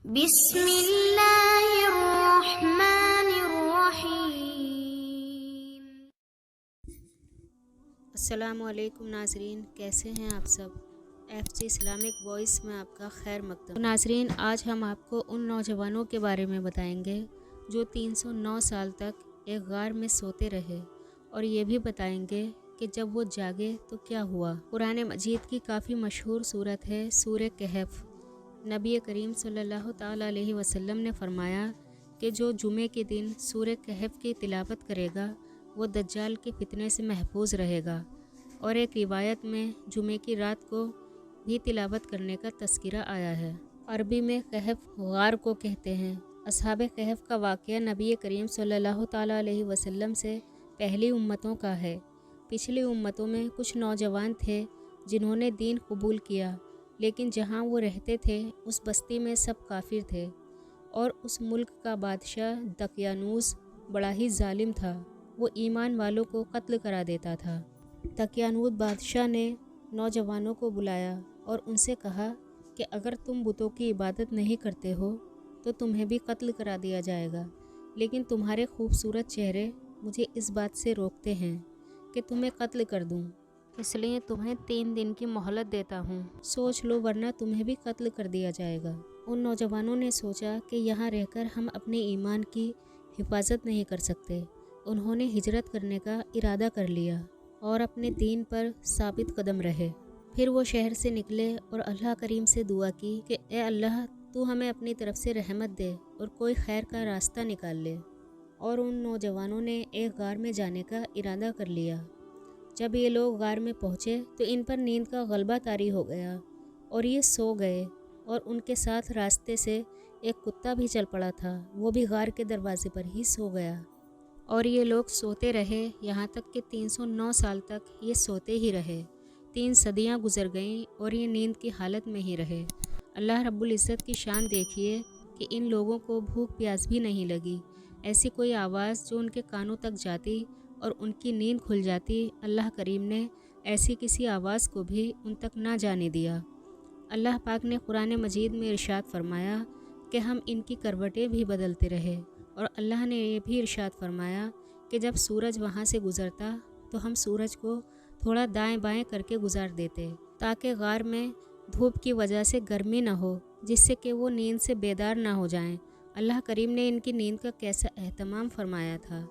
بسم اللہ الرحمن الرحیم۔ السلام علیکم ناظرین، کیسے ہیں آپ سب؟ ایف جی اسلامک وائس میں آپ کا خیر مقدم۔ ناظرین، آج ہم آپ کو ان نوجوانوں کے بارے میں بتائیں گے جو 309 سال تک ایک غار میں سوتے رہے، اور یہ بھی بتائیں گے کہ جب وہ جاگے تو کیا ہوا۔ قرآن مجید کی کافی مشہور سورت ہے سورہ کہف۔ نبی کریم صلی اللہ تعالیٰ علیہ وسلم نے فرمایا کہ جو جمعے کے دن سورہ کہف کی تلاوت کرے گا وہ دجال کے فتنے سے محفوظ رہے گا، اور ایک روایت میں جمعے کی رات کو بھی تلاوت کرنے کا تذکرہ آیا ہے۔ عربی میں کہف غار کو کہتے ہیں۔ اصحاب کہف کا واقعہ نبی کریم صلی اللہ تعالیٰ علیہ وسلم سے پہلی امتوں کا ہے۔ پچھلی امتوں میں کچھ نوجوان تھے جنہوں نے دین قبول کیا، لیکن جہاں وہ رہتے تھے اس بستی میں سب کافر تھے، اور اس ملک کا بادشاہ دقیانوس بڑا ہی ظالم تھا۔ وہ ایمان والوں کو قتل کرا دیتا تھا۔ دقیانوس بادشاہ نے نوجوانوں کو بلایا اور ان سے کہا کہ اگر تم بتوں کی عبادت نہیں کرتے ہو تو تمہیں بھی قتل کرا دیا جائے گا، لیکن تمہارے خوبصورت چہرے مجھے اس بات سے روکتے ہیں کہ تمہیں قتل کر دوں، اس لیے تمہیں 3 دن کی مہلت دیتا ہوں، سوچ لو ورنہ تمہیں بھی قتل کر دیا جائے گا۔ ان نوجوانوں نے سوچا کہ یہاں رہ کر ہم اپنے ایمان کی حفاظت نہیں کر سکتے۔ انہوں نے ہجرت کرنے کا ارادہ کر لیا اور اپنے دین پر ثابت قدم رہے۔ پھر وہ شہر سے نکلے اور اللہ کریم سے دعا کی کہ اے اللہ، تو ہمیں اپنی طرف سے رحمت دے اور کوئی خیر کا راستہ نکال لے۔ اور ان نوجوانوں نے ایک غار میں جانے کا ارادہ کر لیا۔ جب یہ لوگ غار میں پہنچے تو ان پر نیند کا غلبہ طاری ہو گیا اور یہ سو گئے، اور ان کے ساتھ راستے سے ایک کتا بھی چل پڑا تھا، وہ بھی غار کے دروازے پر ہی سو گیا۔ اور یہ لوگ سوتے رہے یہاں تک کہ 309 سال تک یہ سوتے ہی رہے۔ 3 صدیاں گزر گئیں اور یہ نیند کی حالت میں ہی رہے۔ اللہ رب العزت کی شان دیکھیے کہ ان لوگوں کو بھوک پیاس بھی نہیں لگی۔ ایسی کوئی آواز جو ان کے کانوں تک جاتی اور ان کی نیند کھل جاتی، اللہ کریم نے ایسی کسی آواز کو بھی ان تک نہ جانے دیا۔ اللہ پاک نے قرآن مجید میں ارشاد فرمایا کہ ہم ان کی کروٹیں بھی بدلتے رہے، اور اللہ نے یہ بھی ارشاد فرمایا کہ جب سورج وہاں سے گزرتا تو ہم سورج کو تھوڑا دائیں بائیں کر کے گزار دیتے تاکہ غار میں دھوپ کی وجہ سے گرمی نہ ہو، جس سے کہ وہ نیند سے بیدار نہ ہو جائیں۔ اللہ کریم نے ان کی نیند کا کیسا اہتمام فرمایا تھا۔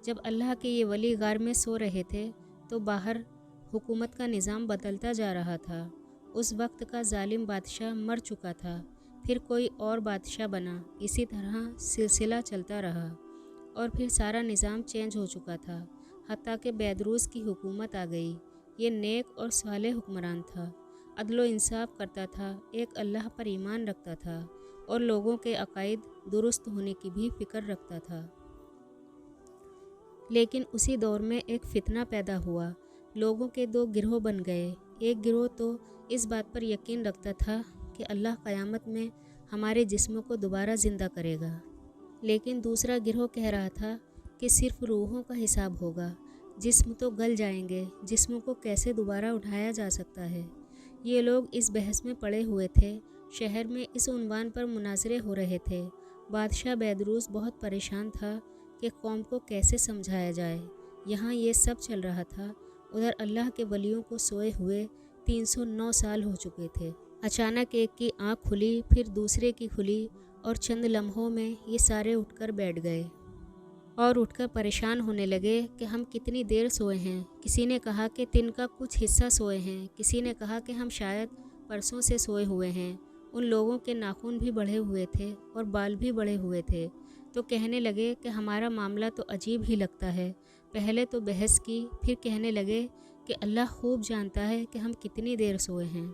جب اللہ کے یہ ولی غار میں سو رہے تھے تو باہر حکومت کا نظام بدلتا جا رہا تھا۔ اس وقت کا ظالم بادشاہ مر چکا تھا، پھر کوئی اور بادشاہ بنا، اسی طرح سلسلہ چلتا رہا، اور پھر سارا نظام چینج ہو چکا تھا، حتیٰ کہ بیدروس کی حکومت آ گئی۔ یہ نیک اور صالح حکمران تھا، عدل و انصاف کرتا تھا، ایک اللہ پر ایمان رکھتا تھا، اور لوگوں کے عقائد درست ہونے کی بھی فکر رکھتا تھا۔ لیکن اسی دور میں ایک فتنہ پیدا ہوا۔ لوگوں کے 2 گروہ بن گئے۔ ایک گروہ تو اس بات پر یقین رکھتا تھا کہ اللہ قیامت میں ہمارے جسموں کو دوبارہ زندہ کرے گا، لیکن دوسرا گروہ کہہ رہا تھا کہ صرف روحوں کا حساب ہوگا، جسم تو گل جائیں گے، جسموں کو کیسے دوبارہ اٹھایا جا سکتا ہے۔ یہ لوگ اس بحث میں پڑے ہوئے تھے۔ شہر میں اس عنوان پر مناظرے ہو رہے تھے۔ بادشاہ بیدروس بہت پریشان تھا کہ قوم کو کیسے سمجھایا جائے۔ یہاں یہ سب چل رہا تھا، ادھر اللہ کے ولیوں کو سوئے ہوئے 309 سال ہو چکے تھے۔ اچانک ایک کی آنکھ کھلی، پھر دوسرے کی کھلی، اور چند لمحوں میں یہ سارے اٹھ کر بیٹھ گئے اور اٹھ کر پریشان ہونے لگے کہ ہم کتنی دیر سوئے ہیں۔ کسی نے کہا کہ دن کا کچھ حصہ سوئے ہیں، کسی نے کہا کہ ہم شاید پرسوں سے سوئے ہوئے ہیں۔ ان لوگوں کے ناخن بھی بڑھے ہوئے تھے اور بال بھی بڑھے ہوئے تھے، تو کہنے لگے کہ ہمارا معاملہ تو عجیب ہی لگتا ہے۔ پہلے تو بحث کی، پھر کہنے لگے کہ اللہ خوب جانتا ہے کہ ہم کتنی دیر سوئے ہیں۔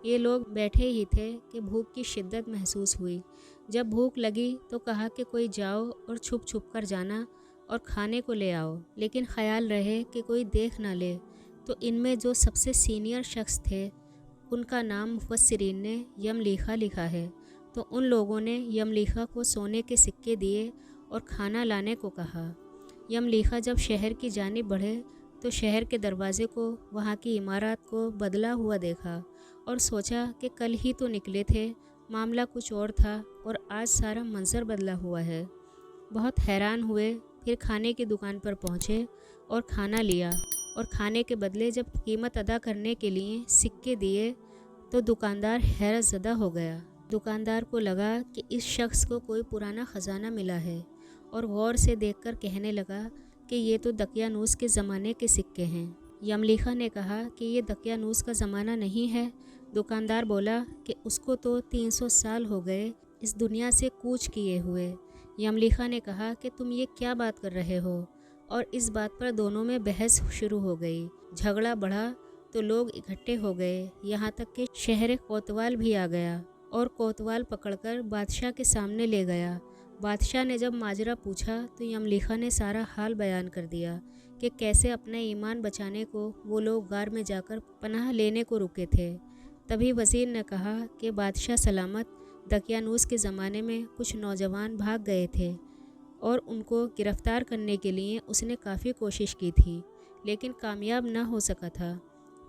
یہ لوگ بیٹھے ہی تھے کہ بھوک کی شدت محسوس ہوئی۔ جب بھوک لگی تو کہا کہ کوئی جاؤ اور چھپ چھپ کر جانا اور کھانے کو لے آؤ، لیکن خیال رہے کہ کوئی دیکھ نہ لے۔ تو ان میں جو سب سے سینئر شخص تھے ان کا نام مفسرین نے یملیخا لکھا ہے۔ تو ان لوگوں نے یملیخا کو سونے کے سکے دیے اور کھانا لانے کو کہا۔ یملیخا جب شہر کی جانب بڑھے تو شہر کے دروازے کو، وہاں کی عمارات کو بدلا ہوا دیکھا، اور سوچا کہ کل ہی تو نکلے تھے معاملہ کچھ اور تھا اور آج سارا منظر بدلا ہوا ہے۔ بہت حیران ہوئے، پھر کھانے کی دکان پر پہنچے اور کھانا لیا، اور کھانے کے بدلے جب قیمت ادا کرنے کے لیے سکے دیے تو دکاندار حیرت زدہ ہو گیا۔ دکاندار کو لگا کہ اس شخص کو کوئی پرانا خزانہ ملا ہے، اور غور سے دیکھ کر کہنے لگا کہ یہ تو دقیانوس کے زمانے کے سکے ہیں۔ یملیخا نے کہا کہ یہ دقیانوس کا زمانہ نہیں ہے۔ دکاندار بولا کہ اس کو تو 300 سال ہو گئے اس دنیا سے کوچ کیے ہوئے۔ یملیخا نے کہا کہ تم یہ کیا بات کر رہے ہو، اور اس بات پر دونوں میں بحث شروع ہو گئی۔ جھگڑا بڑھا تو لوگ اکٹھے ہو گئے، یہاں تک کہ شہر کوتوال بھی آ گیا اور کوتوال پکڑ کر بادشاہ کے سامنے لے گیا۔ بادشاہ نے جب ماجرا پوچھا تو یملیخا نے سارا حال بیان کر دیا کہ کیسے اپنے ایمان بچانے کو وہ لوگ غار میں جا کر پناہ لینے کو رکے تھے۔ تبھی وزیر نے کہا کہ بادشاہ سلامت، دقیانوس کے زمانے میں کچھ نوجوان بھاگ گئے تھے اور ان کو گرفتار کرنے کے لیے اس نے کافی کوشش کی تھی، لیکن کامیاب نہ ہو سکا تھا۔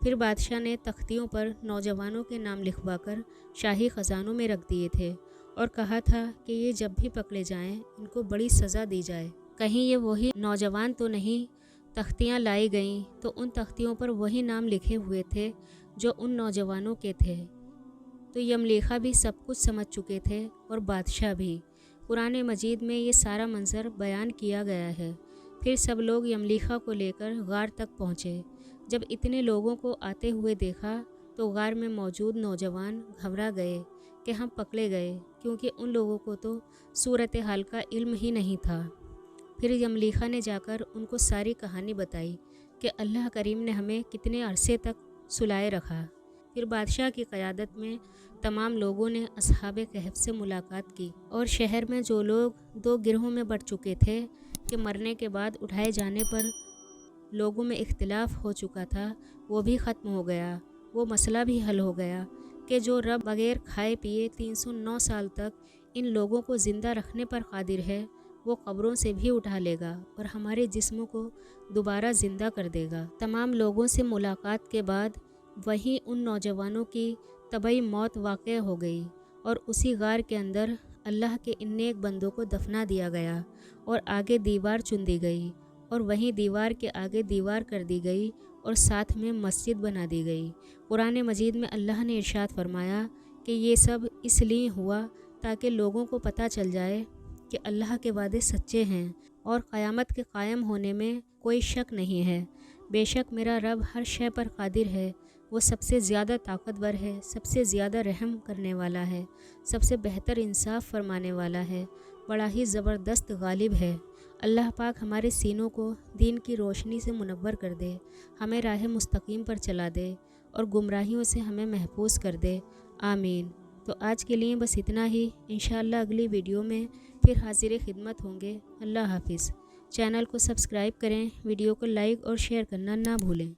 پھر بادشاہ نے تختیوں پر نوجوانوں کے نام لکھوا کر شاہی خزانوں میں رکھ دیے تھے اور کہا تھا کہ یہ جب بھی پکڑے جائیں ان کو بڑی سزا دی جائے۔ کہیں یہ وہی نوجوان تو نہیں؟ تختیاں لائی گئیں تو ان تختیوں پر وہی نام لکھے ہوئے تھے جو ان نوجوانوں کے تھے۔ تو یملیخا بھی سب کچھ سمجھ چکے تھے اور بادشاہ بھی۔ قرآن مجید میں یہ سارا منظر بیان کیا گیا ہے۔ پھر سب لوگ یملیخا کو لے کر غار تک پہنچے۔ جب اتنے لوگوں کو آتے ہوئے دیکھا تو غار میں موجود نوجوان گھبرا گئے کہ ہم پکڑے گئے، کیونکہ ان لوگوں کو تو صورتحال کا علم ہی نہیں تھا۔ پھر یملیخا نے جا کر ان کو ساری کہانی بتائی کہ اللہ کریم نے ہمیں کتنے عرصے تک سلائے رکھا۔ پھر بادشاہ کی قیادت میں تمام لوگوں نے اصحاب کہف سے ملاقات کی، اور شہر میں جو لوگ دو گروہوں میں بٹ چکے تھے کہ مرنے کے بعد اٹھائے جانے پر لوگوں میں اختلاف ہو چکا تھا، وہ بھی ختم ہو گیا۔ وہ مسئلہ بھی حل ہو گیا کہ جو رب بغیر کھائے پیے 309 سال تک ان لوگوں کو زندہ رکھنے پر قادر ہے، وہ قبروں سے بھی اٹھا لے گا اور ہمارے جسموں کو دوبارہ زندہ کر دے گا۔ تمام لوگوں سے ملاقات کے بعد وہیں ان نوجوانوں کی طبعی موت واقع ہو گئی، اور اسی غار کے اندر اللہ کے ان نیک بندوں کو دفنا دیا گیا، اور آگے دیوار چن دی گئی، اور وہیں دیوار کے آگے دیوار کر دی گئی، اور ساتھ میں مسجد بنا دی گئی۔ قرآن مجید میں اللہ نے ارشاد فرمایا کہ یہ سب اس لیے ہوا تاکہ لوگوں کو پتہ چل جائے کہ اللہ کے وعدے سچے ہیں اور قیامت کے قائم ہونے میں کوئی شک نہیں ہے۔ بے شک میرا رب ہر شے پر قادر ہے، وہ سب سے زیادہ طاقتور ہے، سب سے زیادہ رحم کرنے والا ہے، سب سے بہتر انصاف فرمانے والا ہے، بڑا ہی زبردست غالب ہے۔ اللہ پاک ہمارے سینوں کو دین کی روشنی سے منور کر دے، ہمیں راہ مستقیم پر چلا دے اور گمراہیوں سے ہمیں محفوظ کر دے، آمین۔ تو آج کے لیے بس اتنا ہی، انشاءاللہ اگلی ویڈیو میں پھر حاضر خدمت ہوں گے۔ اللہ حافظ۔ چینل کو سبسکرائب کریں، ویڈیو کو لائک اور شیئر کرنا نہ بھولیں۔